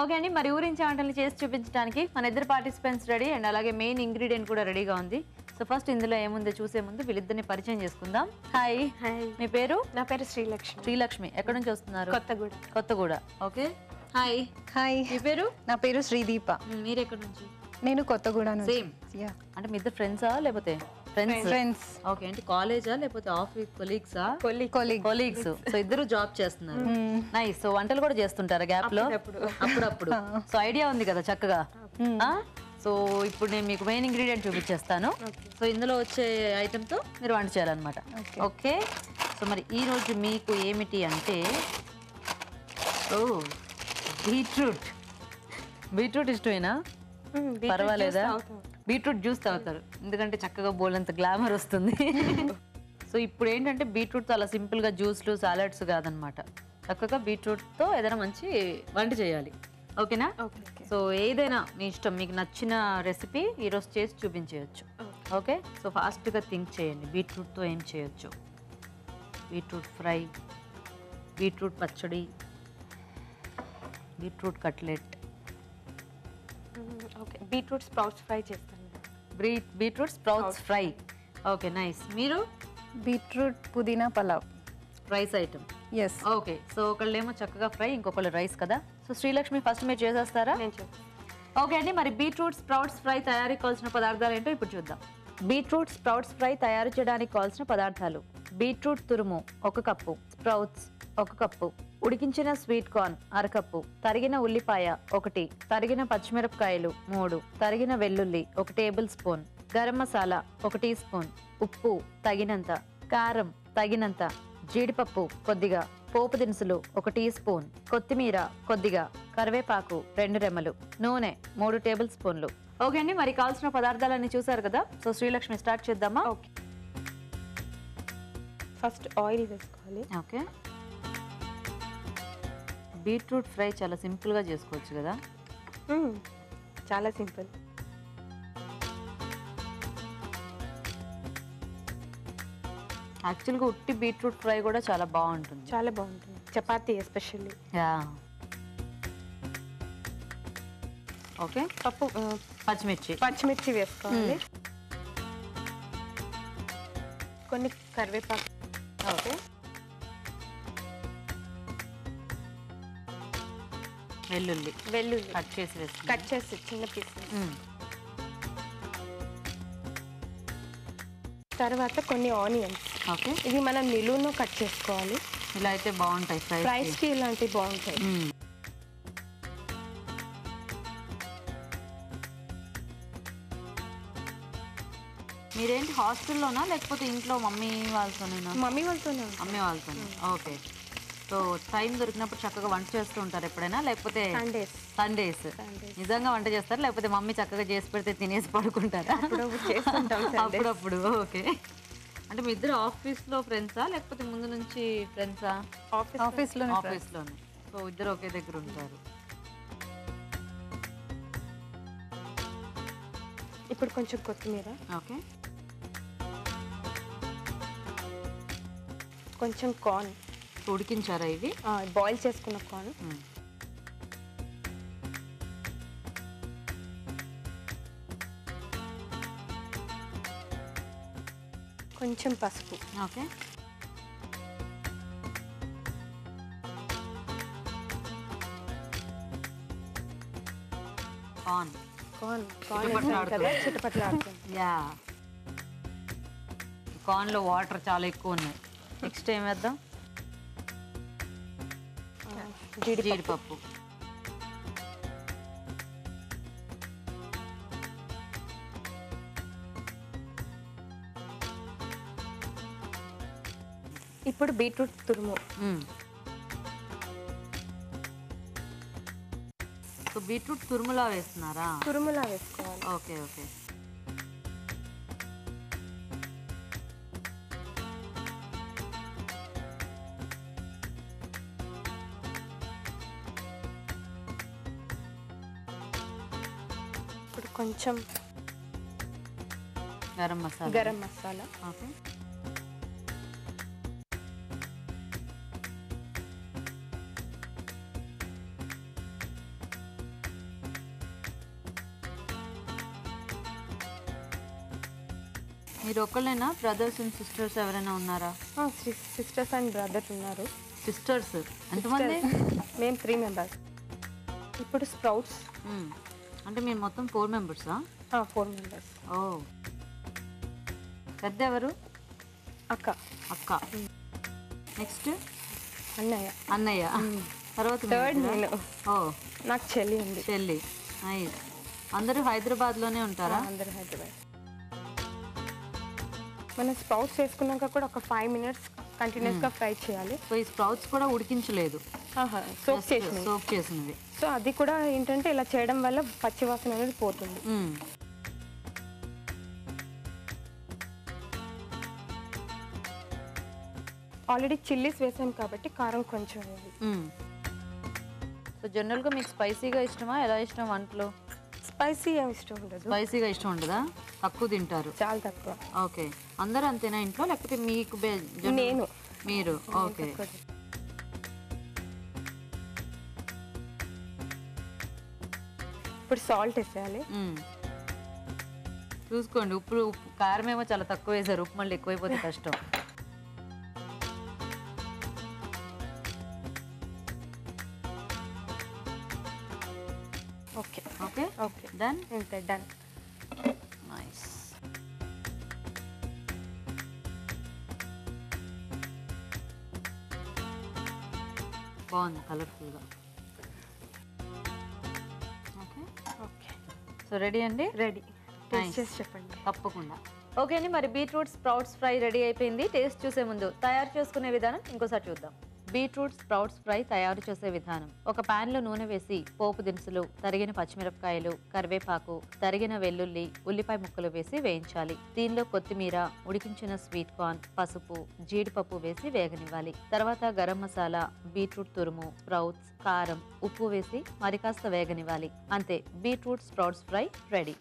Okay అండి. మరి ఊరించే వంటల్ని చేసి చూపించడానికి మన ఇద్దరు పార్టిసిపెంట్స్ రెడీ అండ్ అలాగే మెయిన్ ఇంగ్రీడియంట్ కూడా రెడీగా ఉంది. సో ఫస్ట్ ఇందులో ఏముందో చూసే ముందు వీళ్ళిద్దరిని పరిచయం చేసుకుందాం. హాయ్. హాయ్. మీ పేరు? నా పేరు శ్రీలక్ష్మి. శ్రీలక్ష్మి. ఎక్కడి నుంచి వస్తున్నారు? Kothaguda. Kothaguda. Okay. Hi. Hi. మీ పేరు? నా పేరు శ్రీదీప. మీరు ఎక్కడి నుంచి? నేను కొత్తగూడ నుంచి. సేమ్. అంటే మీ ఇద్దరు ఫ్రెండ్సా లేకపోతే ఫ్రెండ్స్. ఓకే. అంటే కాలేజా లేకపోతే ఆఫీస్ కొలీగ్సా? కొలీగ్స్. సో ఇద్దరు జాబ్ చేస్తున్నారు. నైస్. సో వంటలు కూడా చేస్తుంటారా గ్యాప్ లో? అప్పుడప్పుడు. సో ఐడియా ఉంది కదా చక్కగా. సో ఇప్పుడు నేను మీకు మెయిన్ ఇంగ్రీడియంట్ చూపించేస్తాను. సో ఇందులో వచ్చే ఐటమ్ తో మీరు వంట చేయాలన్నమాట. ఓకే. సో మరి ఈ రోజు మీకు ఏమిటి అంటే బీట్రూట్. బీట్రూట్ ఇష్టమేనా? పర్వాలేదా? బీట్రూట్ జ్యూస్ తాగుతారు ఎందుకంటే చక్కగా బోలంత గ్లామర్ వస్తుంది. సో ఇప్పుడు ఏంటంటే బీట్రూట్ తో అలా సింపుల్ గా జ్యూస్లు సాలడ్స్ కాదనమాట, చక్కగా బీట్రూట్ తో ఏదైనా మంచి వంట చేయాలి. ఓకేనా? సో ఏదైనా మీ ఇష్టం, మీకు నచ్చిన రెసిపీ ఈరోజు చేసి చూపించవచ్చు. ఓకే. సో ఫాస్ట్గా థింక్ చేయండి. బీట్రూట్తో ఏం చేయొచ్చు? బీట్రూట్ ఫ్రై, బీట్రూట్ పచ్చడి, beetroot cutlet. Okay. Beetroot sprouts fry చేస్తాను. Beetroot sprouts fry. Okay, nice. మీరు? బీట్రూట్ పుదీనా pulao. Rice item. Yes. Okay. So ఒకళ్ళేమో చక్కగా ఫ్రై, ఇంకొకళ్ళు రైస్ కదా. సో శ్రీలక్ష్మి ఫస్ట్ మీరు చేసేస్తారా? నేను చేస్తాను. ఓకే అండి. మరి బీట్రూట్ స్ప్రౌట్స్ ఫ్రై తయారీకి కావాల్సిన పదార్థాలు ఏంటో ఇప్పుడు చూద్దాం. బీట్రూట్ స్ప్రౌట్స్ ఫ్రై తయారు చేయడానికి కావాల్సిన పదార్థాలు: బీట్రూట్ తురుము 1 కప్పు, స్ప్రౌట్స్ 1 కప్పు, ఉడికించిన స్వీట్ కార్న్ 1/2 కప్పు, తరిగిన ఉల్లిపాయ 1, తరిగిన పచ్చిమిరపకాయలు 3, తరిగిన వెల్లుల్లి 1 tablespoon, garam masala 1 teaspoon, ఉప్పు తగినంత, కారం తగినంత, జీడిపప్పు కొద్దిగా, పోపు దినుసులు 1 టీ స్పూన్, కొత్తిమీర కొద్దిగా, కరివేపాకు 2 రెమ్మలు, నూనె 3 టేబుల్ స్పూన్లు. ఓకే అండి. మరి కావాల్సిన పదార్థాలన్నీ చూసారు కదా. సో శ్రీలక్ష్మి స్టార్ట్ చేద్దామా? ఓకే. ఫస్ట్ ఆయిల్ వేసుకోవాలి. ఓకే. బీట్రూట్ ఫ్రై చాలా సింపుల్గా చేసుకోవచ్చు కదా. చాలా సింపుల్. యాక్చువల్గా ఉట్టి బీట్రూట్ ఫ్రై కూడా చాలా బాగుంటుంది. చాలా బాగుంటుంది, చపాతీ ఎస్పెషల్లీ. యా. ఓకే. పచ్చిమిర్చి వేసుకోవాలి. కొన్ని కరివేపాకు. ఓకే. వెల్లుల్లి కట్ చేసి చిన్న పీస్. తర్వాత కొన్ని ఆనియన్స్. ఓకే. ఇది మనం నిలువును కట్ చేసుకోవాలి. ఇలా అయితే బాగుంటాయి ఫ్రైస్కి ఇలాంటివి బాగుంటాయి. మీరేంటి హాస్టల్లోనా లేకపోతే ఇంట్లో మమ్మీ వాళ్ళతోనేనా? మమ్మీ వాళ్ళతోనే. మమ్మీ వాళ్ళతోనే. ఓకే. సో టైం దొరికినప్పుడు చక్కగా వంట చేస్తూ ఉంటారు ఎప్పుడైనా, లేకపోతే సండేస్ నిజంగా వంట చేస్తారు, లేకపోతే మమ్మీ చక్కగా చేసి పెడితే తినేసి పడుకుంటారా? అప్పుడప్పుడు. ఓకే. అంటే మీ ఇద్దరు ఆఫీస్లో ఫ్రెండ్సా లేకపోతే ముందు నుంచి ఫ్రెండ్సా? ఆఫీస్లోనే. సో ఇద్దరు ఒకే దగ్గర ఉంటారు. ఇప్పుడు కొంచెం కొత్తిమీర. ఓకే. కొంచెం కార్న్. ఉడికించారా ఇవి? బాయిల్ చేసుకున్న కార్న్. కొంచెం పసుపు. ఓకే. చిటపట్లాడుతుంది. యా. కార్న్లో వాటర్ చాలా ఎక్కువ ఉన్నాయి. నెక్స్ట్ ఏం వేద్దాం? జీడిపప్పు. ఇప్పుడు బీట్రూట్ తురుము. సో బీట్రూట్ తురుములా వేస్తున్నారా? తురుములా వేసుకోవాలి. ఓకే. ఓకే. ఇప్పుడు కొంచెం గరం మసాలా. ఓకే. మీరు ఒక్కళ్ళైనా బ్రదర్స్ అండ్ సిస్టర్స్ ఎవరైనా ఉన్నారా? సిస్టర్స్ అండ్ బ్రదర్స్ ఉన్నారు. సిస్టర్స్ ఎంతమంది? మేము 3 మెంబర్స్. ఇప్పుడు స్ప్రౌట్స్. అంటే మీరు మొత్తం 4 మెంబర్సా? 4 మెంబర్స్. ఓ, పెద్ద ఎవరు? అక్క. అక్క. నెక్స్ట్ అన్నయ్య. అన్నయ్య. తర్వాత థర్డ్ నేను. ఓ, నాకు చెల్లి ఉంది. చెల్లి. నైస్. అందరూ హైదరాబాద్లోనే ఉంటారా? అందరూ హైదరాబాద్. మనం స్ప్రౌట్స్ వేసుకున్నాక కూడా ఒక 5 మినిట్స్ కంటిన్యూస్గా ఫ్రై చేయాలి. సో ఈ స్ప్రౌట్స్ కూడా ఉడికించలేదు, సోక్ చేసినవి. సోక్ చేసినవి. సో అది కూడా ఏంటంటే ఇలా చేయడం వల్ల పచ్చివాసన అనేది పోతుంది. ఆల్రెడీ చిల్లీస్ వేసాం కాబట్టి కారం కొంచెం అనేది. సో జనరల్గా మీకు స్పైసీగా ఇష్టమా, ఎలా ఇష్టం వంటలో? స్పైసీ ఏమి ఇష్టం ఉండదు. స్పైసీగా ఇష్టం ఉండదా? తక్కువ తింటారు? చాలా తక్కువ. ఓకే. అందరూ అంతేనా ఇంట్లో, లేకపోతే మీకు నేను. మీరు? ఓకే. ఇప్పుడు సాల్ట్ వేసేయాలి. చూసుకోండి, ఉప్పు కారం ఏమో చాలా తక్కువ వేసారు, ఉప్పు మళ్ళీ ఎక్కువైపోతే కష్టం. Okay okay okay done. ఇంతే, డన్. నైస్. బాగుంది కలర్ఫుల్గా. Okay okay. సో రెడీ అండి? రెడీ. టేస్ట్ చేసి చెప్పండి. తప్పకుండా. ఓకే అండి, మరి బీట్రూట్ స్ప్రౌట్స్ ఫ్రై రెడీ అయిపోయింది. టేస్ట్ చూసే ముందు తయారు చేసుకునే విధానం ఇంకోసారి చూద్దాం. బీట్రూట్ స్ప్రౌట్స్ ఫ్రై తయారు చేసే విధానం: ఒక పాన్ లో నూనె వేసి పోపు దినుసులు, తరిగిన పచ్చిమిరపకాయలు, కరివేపాకు, తరిగిన వెల్లుల్లి, ఉల్లిపాయ ముక్కలు వేసి వేయించాలి. దీనిలో కొత్తిమీర, ఉడికించిన స్వీట్ కార్న్, పసుపు, జీడిపప్పు వేసి వేగనివ్వాలి. తర్వాత గరం మసాలా, బీట్రూట్ తురుము, స్ప్రౌట్స్, కారం, ఉప్పు వేసి మరి కాస్త వేగనివ్వాలి. అంతే, బీట్రూట్ స్ప్రౌట్స్ ఫ్రై రెడీ.